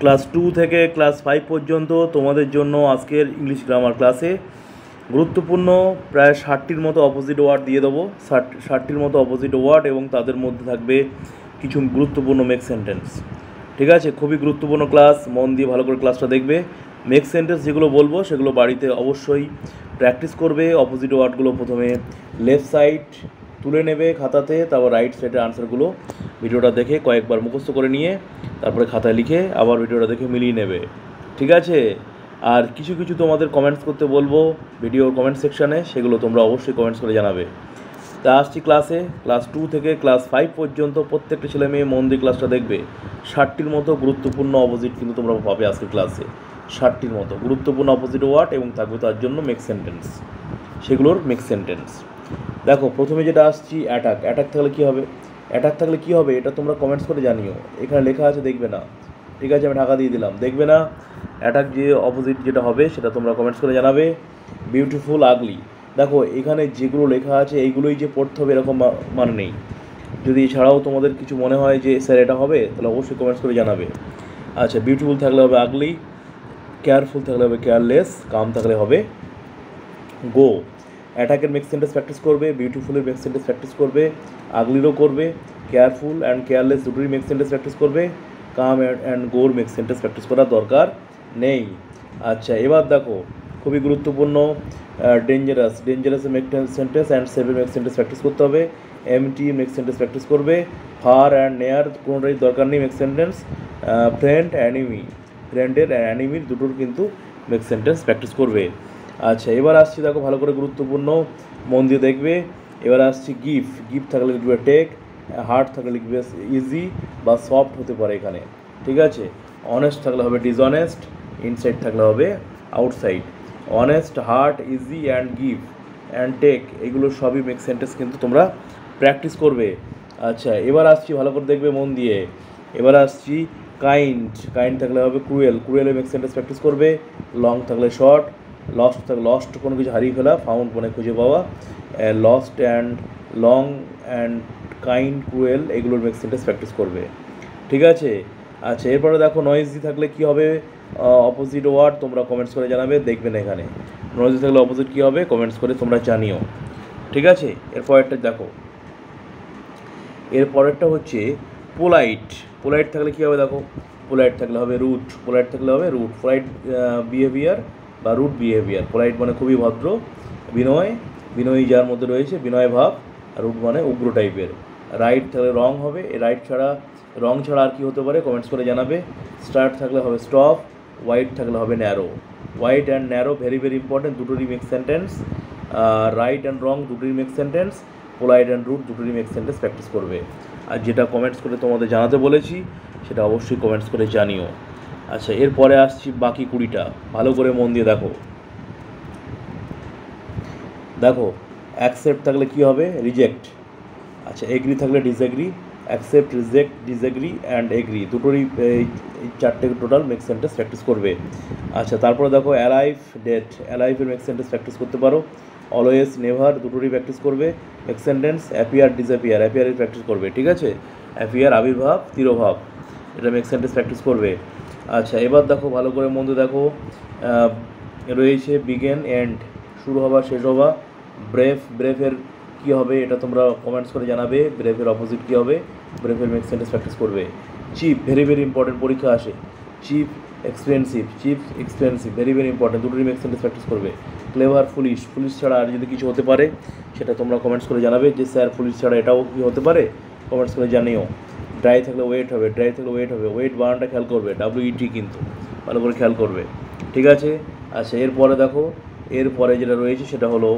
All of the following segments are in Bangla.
ক্লাস 2 থেকে ক্লাস 5 পর্যন্ত তোমাদের জন্য আজকের ইংলিশ গ্রামার ক্লাসে গুরুত্বপূর্ণ প্রায় 60টির মতো অপোজিট ওয়ার্ড দিয়ে দেবো। 60টির মতো অপোজিট ওয়ার্ড এবং তাদের মধ্যে থাকবে কিছু গুরুত্বপূর্ণ মেক সেন্টেন্স। ঠিক আছে, খুবই গুরুত্বপূর্ণ ক্লাস, মন দিয়ে ভালো করে ক্লাসটা দেখবে। মেক সেন্টেন্স যেগুলো বলবো সেগুলো বাড়িতে অবশ্যই প্র্যাকটিস করবে। অপোজিট ওয়ার্ডগুলো প্রথমে লেফট সাইড তুলে নেবে খাতাতে, তারপর রাইট সাইডের আনসারগুলো ভিডিওটা দেখে কয়েকবার মুখস্থ করে নিয়ে তারপরে খাতায় লিখে আবার ভিডিওটা দেখে মিলিয়ে নেবে। ঠিক আছে, আর কিছু কিছু তোমাদের কমেন্টস করতে বলবো ভিডিওর কমেন্ট সেকশানে, সেগুলো তোমরা অবশ্যই কমেন্টস করে জানাবে। তা আসছি ক্লাসে। ক্লাস 2 থেকে ক্লাস 5 পর্যন্ত প্রত্যেকটা ছেলে মেয়ে মন দিয়ে ক্লাসটা দেখবে। 60টির মতো গুরুত্বপূর্ণ অপোজিট কিন্তু তোমরা পাবে আজকের ক্লাসে। 60টির মতো গুরুত্বপূর্ণ অপোজিট ওয়ার্ড এবং থাকবে তার জন্য মেক সেন্টেন্স, সেগুলোর মেক সেন্টেন্স। দেখো প্রথমে যেটা আসছি অ্যাটাক। অ্যাটাক থাকলে কী হবে? অ্যাটাক থাকলে কী হবে এটা তোমরা কমেন্টস করে জানিও। এখানে লেখা আছে, দেখবে না। ঠিক আছে, আমি ঢাকা দিয়ে দিলাম, দেখবে না। অ্যাটাক যে অপোজিট যেটা হবে সেটা তোমরা কমেন্টস করে জানাবে। বিউটিফুল, আগলি। দেখো এখানে যেগুলো লেখা আছে এইগুলোই যে পড়তে হবে এরকম মানে নেই। যদি এছাড়াও তোমাদের কিছু মনে হয় যে স্যার এটা হবে, তাহলে অবশ্যই কমেন্টস করে জানাবে। আচ্ছা, বিউটিফুল থাকলে হবে আগলি, কেয়ারফুল থাকলে হবে কেয়ারলেস, কাম থাকলে হবে গো। অ্যাটাকের মেক সেন্টেন্স প্র্যাকটিস করবে, বিউটিফুলের মেক সেন্টেন্স প্র্যাকটিস করবে, আগলিরও করবে, কেয়ারফুল অ্যান্ড কেয়ারলেস দুটোরই মেক সেন্টেন্স প্র্যাকটিস করবে, কাম অ্যান্ড গোর মেক সেন্টেন্স প্র্যাকটিস করার দরকার নেই। আচ্ছা, এবার দেখো খুবই গুরুত্বপূর্ণ ডেঞ্জারাস। ডেঞ্জারাসের মেক সেন্টেন্স অ্যান্ড সেভের মেক সেন্টেন্স প্র্যাকটিস করতে হবে। এমটি মেক সেন্টেন্স প্র্যাকটিস করবে। ফার অ্যান্ড নেয়ার কোনোটাই দরকার নেই মেক সেন্টেন্স। ফ্রেন্ড অ্যানিমি, ফ্রেন্ডের অ্যানিমির দুটোর কিন্তু মেক সেন্টেন্স প্র্যাকটিস করবে। আচ্ছা, এবার আসছি, দেখো ভালো করে গুরুত্বপূর্ণ, মন দিয়ে দেখবে। এবার আসছি গিফ। গিফট থাকলে লিখবে টেক, হার্ড থাকলে লিখবে ইজি বা সফট হতে পারে এখানে। ঠিক আছে, অনেস্ট থাকলে হবে ডিসঅনেস্ট, ইনসাইড থাকলে হবে outside. Honest, hard, easy and give and take এগুলো সবই মেক সেন্টেন্স কিন্তু তোমরা প্র্যাকটিস করবে। আচ্ছা, এবার আসছি, ভালো করে দেখবে মন দিয়ে। এবার আসছি কাইন্ড। কাইন্ড থাকলে হবে ক্রুয়েল, ক্রুয়েলের মেক সেন্টেন্স প্র্যাকটিস করবে। লং থাকলে শর্ট, লস্ট থাকলে লস্ট কোনো কিছু হারিয়ে ফেলা, ফাউন্ড মানে খুঁজে পাওয়া। Lost and long and kind, cruel এগুলোর মেক সেন্টেন্স প্র্যাকটিস করবে। ঠিক আছে। আচ্ছা, এরপরে দেখো নয়েজি থাকলে কী হবে অপোজিট ওয়ার্ড, তোমরা কমেন্টস করে জানাবে। দেখবে না এখানে নয়েজি থাকলে অপোজিট কী হবে কমেন্টস করে তোমরা জানিও। ঠিক আছে, এরপরেরটা দেখো। এরপরেরটা হচ্ছে পোলাইট। পোলাইট থাকলে কী হবে দেখো, পোলাইট থাকলে হবে রুট, পোলাইট থাকলে হবে রুট। পোলাইট বিহেভিয়ার বা রুট বিহেভিয়ার। পোলাইট মানে খুবই ভদ্র, বিনয়, বিনয়ী যার মধ্যে রয়েছে বিনয় ভাব। আর রুট মানে উগ্র টাইপের। রাইট থাকলে রং হবে, এই রাইট ছাড়া, রং ছাড়া আর কী হতে পারে কমেন্টস করে জানাবে। স্টার্ট থাকলে হবে স্টপ, ওয়াইড থাকলে হবে narrow. Wide and narrow very very important, দুটোরই make sentence. Right and wrong দুটোরই make sentence. Polite and rude দুটোরই মেক সেন্টেন্স প্র্যাকটিস করবে। আর যেটা কমেন্টস করে তোমাদের জানাতে বলেছি সেটা অবশ্যই কমেন্টস করে জানিও। আচ্ছা, এরপরে আসছি বাকি 20টা, ভালো করে মন দিয়ে দেখো। দেখো অ্যাকসেপ্ট থাকলে কী হবে রিজেক্ট। আচ্ছা, এগ্রি থাকলে disagree. Accept, reject, disagree and agree দুটোরই এই 4টে টোটাল মেক সেন্টেন্স প্র্যাকটিস করবে। আচ্ছা, তারপরে দেখো অ্যালাইভ, ডেট। অ্যালাইভের মেক সেন্টেন্স প্র্যাকটিস করতে পারো। অলওয়েজ, নেভার দুটোরই প্র্যাকটিস করবে মেক সেন্টেন্স। অ্যাপিয়ার, ডিসঅ্যাপিয়ার, অ্যাপিয়ারের প্র্যাকটিস করবে। ঠিক আছে, অ্যাপিয়ার আবির্ভাব, তিরোভাব, এটা মেক সেন্টেন্স প্র্যাকটিস করবে। আচ্ছা, এবার দেখো ভালো করে মন দিয়ে দেখো, রয়েছে বিগেন, এন্ড, শুরু হওয়া, শেষ হওয়া। ব্রেভ, ব্রেভের কী হবে এটা তোমরা কমেন্টস করে জানাবে। ব্রেভের অপোজিট কী হবে, ব্রেভের মেক সেন্টেন্স প্র্যাকটিস করবে। চিপ, ভেরি ভেরি ইম্পর্টেন্ট, পরীক্ষা আসে। Cheap, expensive, cheap, expensive very very important, দুটোরই মেক সেন্টেন্স প্র্যাকটিস করবে। ক্লেভার, ফুলিশ, ফুলিশ ছাড়া আর যদি কিছু হতে পারে সেটা তোমরা কমেন্টস করে জানাবে যে স্যার ফুলিশ ছাড়া এটাও কি হতে পারে, কমেন্টস করে জানিও। ড্রাই থাকলে ওয়েট হবে, ড্রাই থাকলে ওয়েট হবে। ওয়েট বানানটা খেয়াল করবে, WET কিন্তু ভালো করে খেয়াল করবে। ঠিক আছে। আচ্ছা, এরপরে দেখো, এরপরে যেটা রয়েছে সেটা হলো,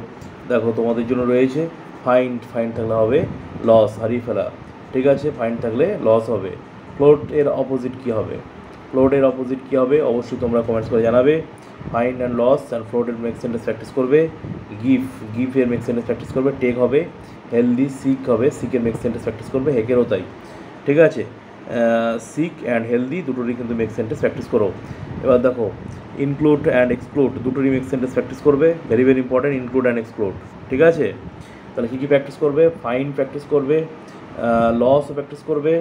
দেখো তোমাদের জন্য রয়েছে ফাইন্ড। ফাইন্ড থাকলে হবে লস, হারিয়ে ফেলা। ঠিক আছে, ফাইন্ড থাকলে লস হবে। ফ্লোট এর অপোজিট কী হবে, ফ্লোটের অপোজিট কী হবে অবশ্যই তোমরা কমেন্টস করে জানাবে। ফাইন্ড অ্যান্ড লস অ্যান্ড ফ্লোটের মেক সেন্টেন্স প্র্যাকটিস করবে। গিফ, গিফের মেক সেন্টেন্স প্র্যাকটিস করবে। টেক হবে, হেলদি, সিক হবে, সিকের মেক সেন্টেন্স প্র্যাকটিস করবে। হেকেরও তাই। ঠিক আছে, সিক অ্যান্ড হেলদি দুটোরই কিন্তু মেক সেন্টেন্স প্র্যাকটিস করো। এবার দেখো ইনক্লুড অ্যান্ড এক্সক্লুড দুটোরই মেক সেন্টেন্স প্র্যাকটিস করবে। Very very important, include and exclude. ঠিক আছে, তাহলে কী কী প্র্যাকটিস করবে, ফাইন্ড প্র্যাকটিস করবে, লসও প্র্যাকটিস করবে,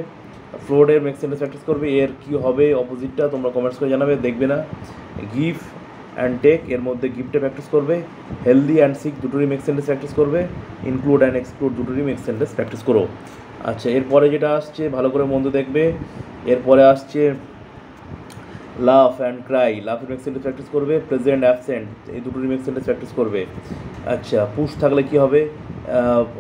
ফ্লোরের মেক সেন্টেন্স প্র্যাকটিস করবে, এর কী হবে অপোজিটটা তোমরা কমেন্টস করে জানাবে, দেখবে না। গিভ অ্যান্ড টেক, এর মধ্যে গিফটে প্র্যাকটিস করবে। হেলদি অ্যান্ড সিক দুটোরই মেক সেন্টেন্স প্র্যাকটিস করবে। ইনক্লুড অ্যান্ড এক্সক্লুড দুটোরই মেক সেন্টেন্স প্র্যাকটিস করো। আচ্ছা, এরপরে যেটা আসছে ভালো করে মন দিয়ে দেখবে, এরপরে আসছে লাফ অ্যান্ড ক্রাই, লাফের মেক সেন্টেন্স প্র্যাকটিস করবে। প্রেজেন্ট অ্যাবসেন্ট এই দুটোরই মেক সেন্টেন্স প্র্যাকটিস করবে। আচ্ছা, পুশ থাকলে কী হবে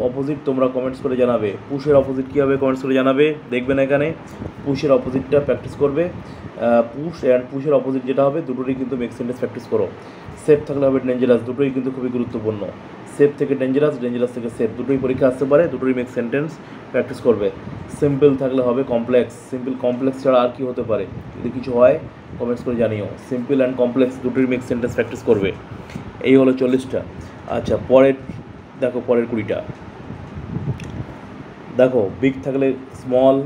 অপোজিট তোমরা কমেন্টস করে জানাবে। পুশের অপোজিট কী হবে কমেন্টস করে জানাবে, দেখবে না এখানে। পুশের অপোজিটটা প্র্যাকটিস করবে। পুশ অ্যান্ড পুশের অপোজিট যেটা হবে দুটোরই কিন্তু মেক সেন্টেন্স প্র্যাকটিস করো। সেফ থাকলে হবে ডেঞ্জারাস, দুটোই কিন্তু খুবই গুরুত্বপূর্ণ। সেফ থেকে ডেঞ্জারাস, ডেঞ্জারাস থেকে সেফ, দুটোই পরীক্ষা আসতে পারে, দুটোই মেক সেন্টেন্স প্র্যাকটিস করবে। সিম্পল থাকলে হবে কমপ্লেক্স, সিম্পল কমপ্লেক্স ছাড়া আর কি হতে পারে, যদি কিছু হয় কমেন্টস করে জানিও। সিম্পল অ্যান্ড কমপ্লেক্স দুটোই মেক সেন্টেন্স প্র্যাকটিস করবে। এই হলো 40টা। আচ্ছা, পরের দেখো, পরের 20টা দেখো। বিগ থাকলে স্মল,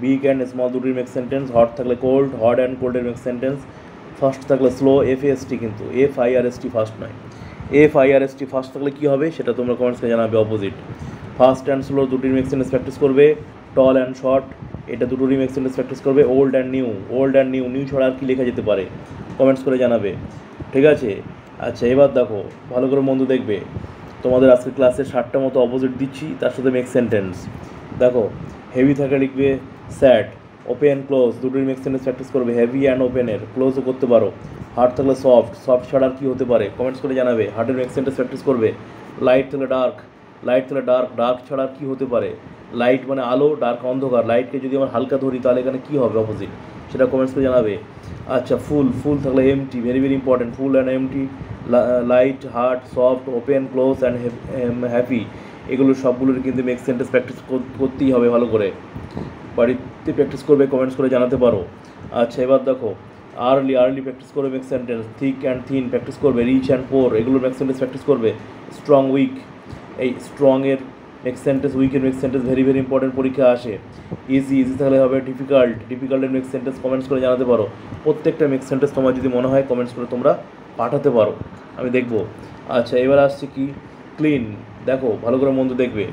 বিগ অ্যান্ড স্মল দুটোই মেক সেন্টেন্স। হট থাকলে কোল্ড, হট অ্যান্ড কোল্ডের মেক সেন্টেন্স। ফার্স্ট থাকলে স্লো, এফএসটি কিন্তু এফআইআরএসটি ফার্স্ট নয়, এফআইআরএসটি ফার্স্ট থাকলে কী হবে সেটা তোমরা কমেন্টসকে জানাবে অপোজিট। ফাস্ট অ্যান্ড স্লো দুটোই মেক সেন্টেন্স প্র্যাকটিস করবে। টল অ্যান্ড শর্ট এটা দুটোরই মেক সেন্টেন্স প্র্যাকটিস করবে। Old and new, old and new, new ছড়া আর কী লেখা যেতে পারে কমেন্টস করে জানাবে, ঠিক আছে। আচ্ছা, এবার দেখো ভালো করে মন্দ দেখবে, তোমাদের আজকে ক্লাসে 60টা মতো অপোজিট দিচ্ছি, তার সাথে মেক সেন্টেন্স। দেখো, হেভি থাকে লিখবে স্যাড, ওপেন ক্লোজ দুটোই মেক সেন্টেন্স প্র্যাকটিস করবে। হেভি অ্যান্ড ওপেনের ক্লোজও করতে পারো। হার্ড থাকলে সফট, সফট ছাড়া আর কী হতে পারে কমেন্টস করে জানাবে, হার্ডের মেক সেন্টেন্স প্র্যাকটিস করবে। লাইট থাকলে ডার্ক, লাইট থাকলে ডার্ক, ডার্ক ছাড়া আর কী হতে পারে, লাইট মানে আলো, ডার্ক অন্ধকার, লাইটকে যদি আমরা হালকা ধরি তাহলে এখানে কী হবে অপোজিট সেটা কমেন্টস করে জানাবে। আচ্ছা, ফুল, ফুল থাকলে empty, very very important, full and empty. Light, hard, soft, open, close and happy এগুলো সবগুলোর কিন্তু মেক সেন্টেন্স প্র্যাকটিস করতেই হবে ভালো করে, বাড়িতে প্র্যাকটিস করবে, কমেন্টস করে জানাতে পারো। আচ্ছা, এবার দেখো আর্লি, আর্লি প্র্যাকটিস করবে make sentence. Thick and thin practice করবে। রিচ অ্যান্ড পোর এগুলোর মেক সেন্টেন্স প্র্যাকটিস করবে। স্ট্রং, উইক, এই স্ট্রংয়ের মেক সেন্টেন্স, উইকের make sentence very very important, পরীক্ষা আসে। ইজি, ইজি থাকলে হবে ডিফিকাল্ট, ডিফিকাল্টের মেক সেন্টেন্স কমেন্টস করে জানাতে পারো। প্রত্যেকটা মেক সেন্টেন্স তোমার যদি মনে হয় কমেন্টস করে তোমরা পাঠাতে পারো, আমি দেখবো। আচ্ছা, এবার আসছে কি ক্লিন, দেখো ভালো করে মন্দ দেখবে।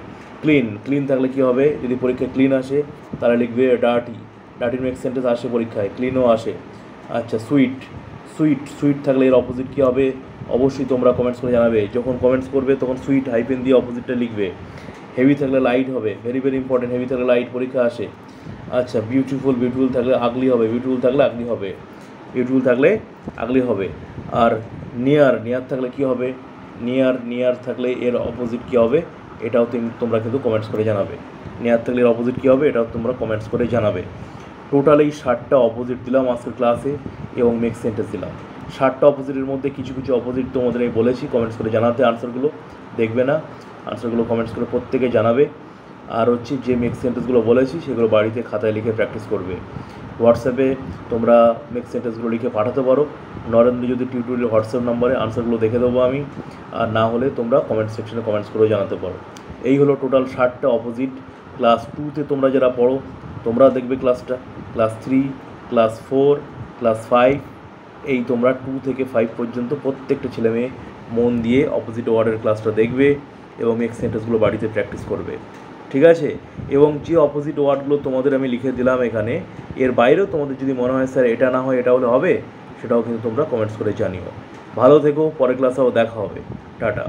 ক্লিন, ক্লিন থাকলে কী হবে যদি পরীক্ষায় ক্লিন আসে তাহলে লিখবে ডার্টি, ডার্টির মেক সেন্টেন্স আসে পরীক্ষায়, ক্লিনও আসে। আচ্ছা, সুইট, সুইট, সুইট থাকলে এর অপোজিট কী হবে অবশ্যই তোমরা কমেন্টস করে জানাবে। যখন কমেন্টস করবে তখন সুইট হাইপেন দিয়ে অপোজিটটা লিখবে। হেভি থাকলে লাইট হবে, ভেরি ভেরি ইম্পর্টেন্ট, হেভি থাকলে লাইট পরীক্ষা আসে। আচ্ছা, বিউটিফুল, বিউটিফুল থাকলে আগলি হবে, বিউটিফুল থাকলে আগলি হবে, বিউটিফুল থাকলে আগলি হবে। আর নিয়ার, নিয়ার থাকলে কী হবে, নিয়ার, নিয়ার থাকলে এর অপোজিট কী হবে এটাও তোমরা কিন্তু কমেন্টস করে জানাবে। নিয়ার থাকলে এর অপোজিট কী হবে এটাও তোমরা কমেন্টস করে জানাবে। টোটাল এই 60টা অপোজিট দিলাম আজকের ক্লাসে এবং মেক সেন্টেন্স দিলাম। 60টা অপোজিটের মধ্যে কিছু কিছু অপোজিট তোমাদের আমি বলেছি কমেন্টস করে জানাতে, আনসারগুলো দেখবে না, আনসারগুলো কমেন্টস করে প্রত্যেকে জানাবে। আর হচ্ছে যে মেক সেন্টেন্সগুলো বলেছি সেগুলো বাড়িতে খাতায় লিখে প্র্যাকটিস করবে। হোয়াটসঅ্যাপে তোমরা মেক সেন্টেন্সগুলো লিখে পাঠাতে পারো। নরেন্দ্র যদি টিউটোরিয়াল হোয়াটসঅ্যাপ নম্বরে আনসারগুলো দেখে দেবো আমি, আর না হলে তোমরা কমেন্ট সেকশনে কমেন্টস করেও জানাতে পারো। এই হলো টোটাল 60টা অপোজিট। ক্লাস 2তে তোমরা যারা পড়ো তোমরা দেখবে ক্লাসটা, ক্লাস 3, ক্লাস 4, ক্লাস 5, এই তোমরা 2 থেকে 5 পর্যন্ত প্রত্যেকটা ছেলে মেয়ে মন দিয়ে অপোজিট ওয়ার্ডের ক্লাসটা দেখবে এবং মেক সেন্টেন্সগুলো বাড়িতে প্র্যাকটিস করবে, ঠিক আছে। এবং যে অপোজিট ওয়ার্ডগুলো তোমাদের আমি লিখে দিলাম এখানে, এর বাইরেও তোমাদের যদি মনে হয় স্যার এটা না হয় এটা হলে হবে, সেটাও কিন্তু তোমরা কমেন্টস করে জানিও। ভালো থেকো, পরের ক্লাসেও দেখা হবে, টাটা।